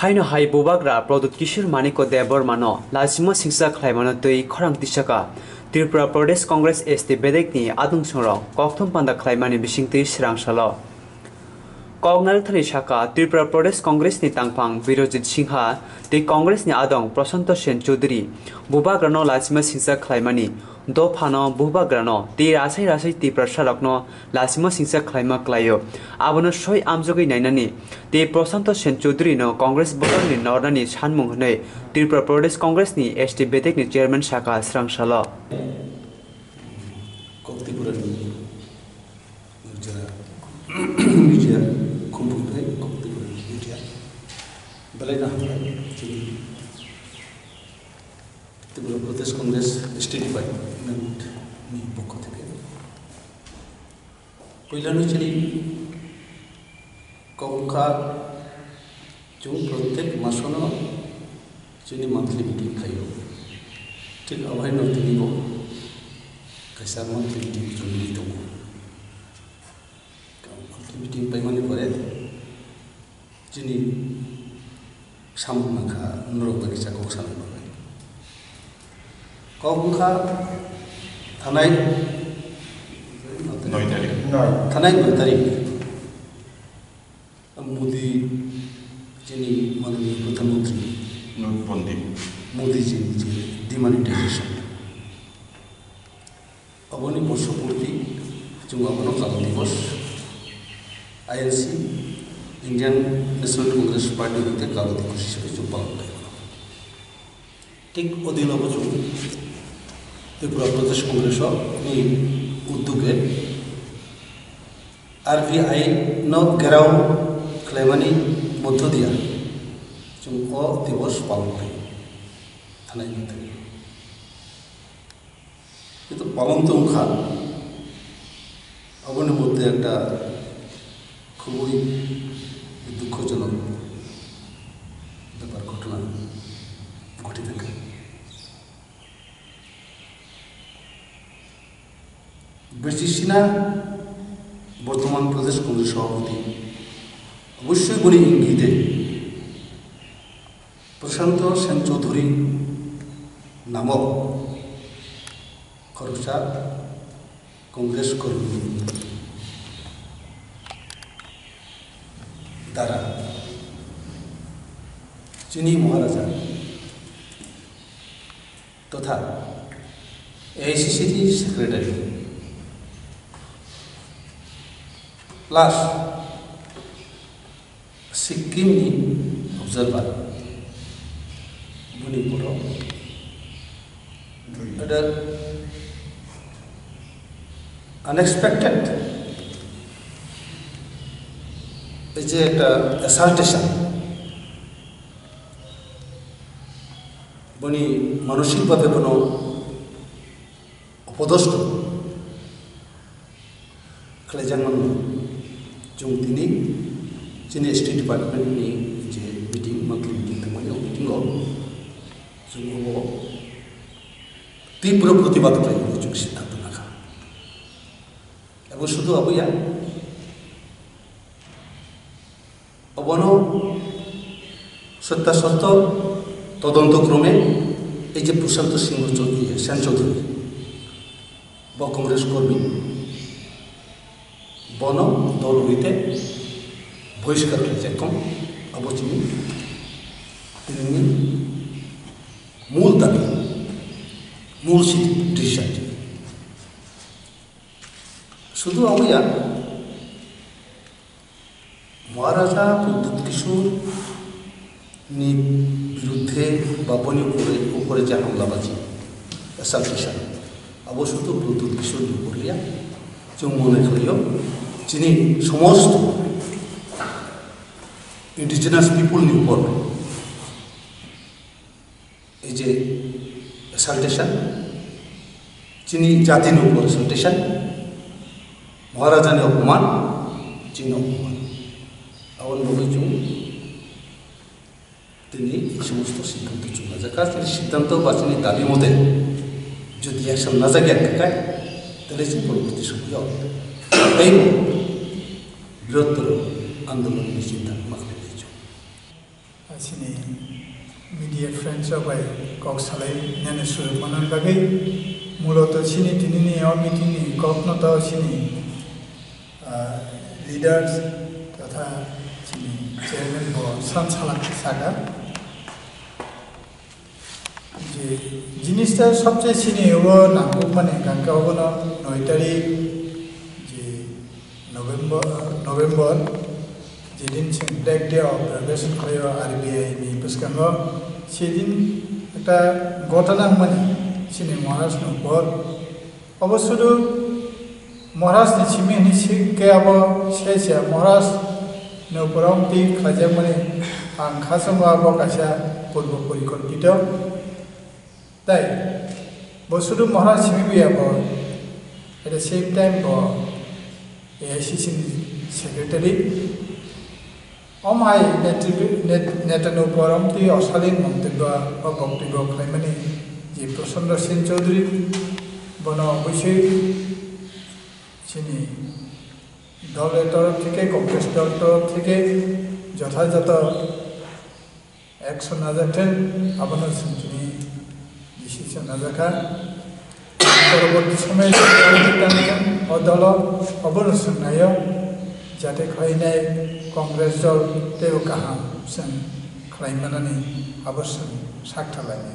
Haino hai bubagra product kishur maniko debormano lazimo singsa khlaimano tui khorang tisaka Tripura Pradesh Congress ST bedekni adung songrong kokthum panda khlaimani bisingtui srangsalo Kognal thani shaka Tripura Pradesh Congress ni tangpang Birojit Singha tei Congress ni adong Prasanto Sen Chaudhary bubagrano lazimo singsa khlaimani do phano bubagrano tei rasai ti prasarokno lazimo singsa khlaima klayo abono soi amjogai nainani tei Prasanto Sen Chaudhary no Congress voter ni nornani sanmung hnei Tripura Pradesh Congress ni ST bedek ni chairman shaka srangsalo Tripura Pradesh Congress State Department ni pokho theke poilano chali kongka chung protek masono chini monthly meeting khayo tik awai no tini bo kaisa monthly meeting chuni to monthly meeting paimani pore chini samna kha nro bagi chako salma Kongka Thanai Notari Modi Jini Manani Pradhanmantri Modi Jini demonetization Aboni Borsho Purti Junga Abono Kalo Divos INC Indian National Congress Party Hite Kalo Divos Hisabe Jumpa Tik Odin Abojo Tripura Pradesh Congress ni udduge RVI no gerau khlaimani modhyo dia jungko divos palon kai thanai mate itu palon to kha abone moddhe ekta khubui dukkhojonok ব্যাপার ঘটনা ঘটে থাকে British-China বর্তমান প্রদেশ কংগ্রেস সভাপতি অবশ্যই বলি ইঙ্গিতে প্রশান্ত সেন চৌধুরী নামক খরচা কংগ্রেস কর্মী দ্বারা চিনি মহারাজা তথা AICC secretary Plus, Sikkim ni observer, Bunipuro. Ada unexpected, is it assaultation? Buni manushik bhabe bono opodosto, kelejangan Jung tini Chini State Department ni je meeting monthly meeting temanya meeting lo jung ho তীব্র প্রতিবাদ করে জung সিদ্ধান্ত নেওয়া এবং শুধু আবুয়া অবন সত্যাসত্য তদন্তক্রমে এই যে প্রশান্ত সিংহ চৌধুরী সেন চৌধুরী বা কংগ্রেস কর্মী বন দল হইতে বহিষ্কার হয়েছে কম অবচিনি তিনি মূল দাবি মূল ডিসিশন শুধু আমিয়া মহারাজা প্রদ্যুৎ কিশোর বিরুদ্ধে বা বনি উপরে যে হামলাবাজি অ্যাসাল্টেশন অবশ্য প্রদ্যুৎ কিশোর উপরিয়া जों মনে করিও যিনি সমস্ত ইন্ডিজিনাস পিপলনি উপর এই যে অ্যাসাল্টেশন যিনি জাতির উপর অ্যাসাল্টেশন মহারাজানি অপমান যিনি অপমান আবার নবীজুং তিনি এই সমস্ত সিদ্ধান্ত চলে যাকা তিনি সিদ্ধান্ত বা তিনি দাবি মতে যদি অ্যাকশন না জাগে থাকায় তাহলে যে পরবর্তী সময় এই বৃহত্তর আন্দোলনের চিন্তা মাথায় দিয়েছ sini media friends abai kok salai nene sur manan bagai muloto sini tinini aw meeting ni kok no ta sini leaders तथा sini chairman bo sansalak saga je jinista सबसे sini wo nangko mane gangka obono 9 tarik je November যেদিন black day of revolution করে RBI নি পুস্কাঙ্গ সেদিন একটা ঘটনা মানে চিনি মহারাজ নপর অবশ্য মহারাজ নি চিমি নি শিখকে আব শেষে মহারাজ নপরম তি খাজে মানে আং খাসম আব কাছা পূর্ব পরিকল্পিত তাই বসুদু মহারাজ চিমি বিয়াব এট দ্য সেম টাইম ব AICC secretary Omai netanu poram ti osalin mantibba o boktibo khlaimani je Prashanna Sen Chaudhary bono obosshoi chini দলের তরফ থেকে কংগ্রেস দলের তরফ থেকে যথাযথ অ্যাকশন না যাচ্ছেন আবানো তিনি ডিসিশন না রাখা পরবর্তী সময়ে দল অবলম্বন নাই যাতে খাইনাই কংগ্রেস দল তেও কাহাম जों खालामनानै आबोर साख्था लायो।